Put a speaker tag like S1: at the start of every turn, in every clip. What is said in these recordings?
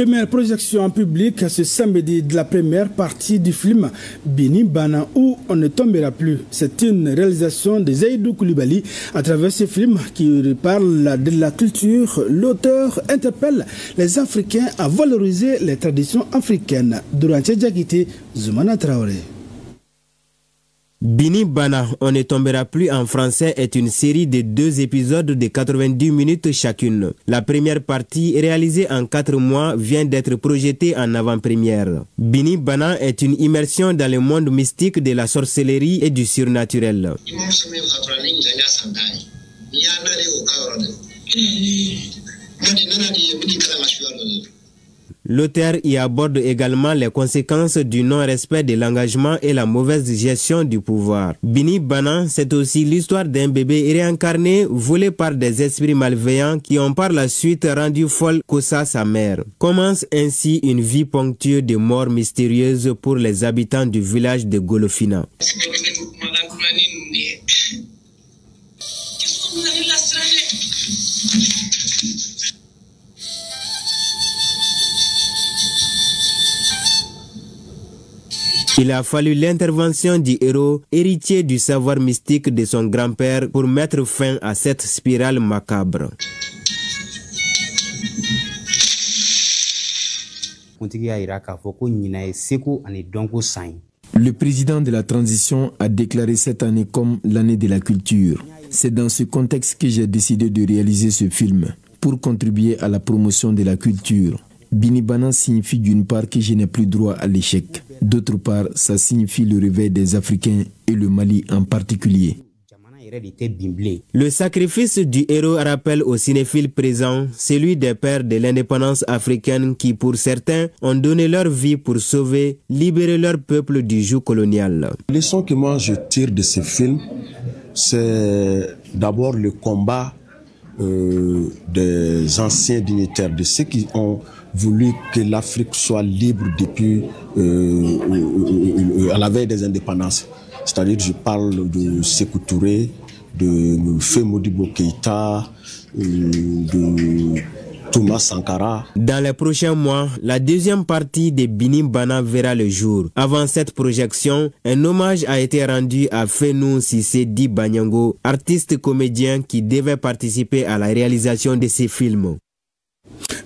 S1: Première projection en public ce samedi de la première partie du film Bini Bana où on ne tombera plus. C'est une réalisation de Zaïdou Koulibaly. À travers ce film qui parle de la culture, l'auteur interpelle les Africains à valoriser les traditions africaines. Duranche Diakité, Zoumana Traoré.
S2: Bini Bana, on ne tombera plus en français est une série de 2 épisodes de 90 minutes chacune. La première partie, réalisée en 4 mois, vient d'être projetée en avant-première. Bini Bana est une immersion dans le monde mystique de la sorcellerie et du surnaturel. L'auteur y aborde également les conséquences du non-respect de l'engagement et la mauvaise gestion du pouvoir. Bini Bana, c'est aussi l'histoire d'un bébé réincarné volé par des esprits malveillants qui ont par la suite rendu folle Kossa, sa mère. Commence ainsi une vie ponctuée de morts mystérieuses pour les habitants du village de Golofina. Il a fallu l'intervention du héros, héritier du savoir mystique de son grand-père, pour mettre fin à cette spirale macabre.
S3: Le président de la transition a déclaré cette année comme l'année de la culture. C'est dans ce contexte que j'ai décidé de réaliser ce film, pour contribuer à la promotion de la culture. Bini Bana signifie d'une part que je n'ai plus droit à l'échec. D'autre part, ça signifie le réveil des Africains et le Mali en particulier.
S2: Le sacrifice du héros rappelle aux cinéphiles présents celui des pères de l'indépendance africaine qui, pour certains, ont donné leur vie pour sauver, libérer leur peuple du joug colonial.
S4: La leçon que moi je tire de ce film, c'est d'abord le combat des anciens dignitaires, de ceux qui ont voulu que l'Afrique soit libre depuis à la veille des indépendances. C'est-à-dire, je parle de Sékou Touré, de Faye Modibo Keïta, de Thomas Sankara.
S2: Dans les prochains mois, la deuxième partie de Bini Bana verra le jour. Avant cette projection, un hommage a été rendu à Fenou Sissé Di Banyango, artiste comédien qui devait participer à la réalisation de ces films.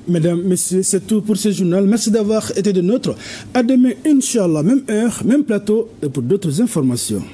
S1: Mesdames, Messieurs, c'est tout pour ce journal. Merci d'avoir été de nôtres. À demain, Inch'Allah, même heure, même plateau, et pour d'autres informations.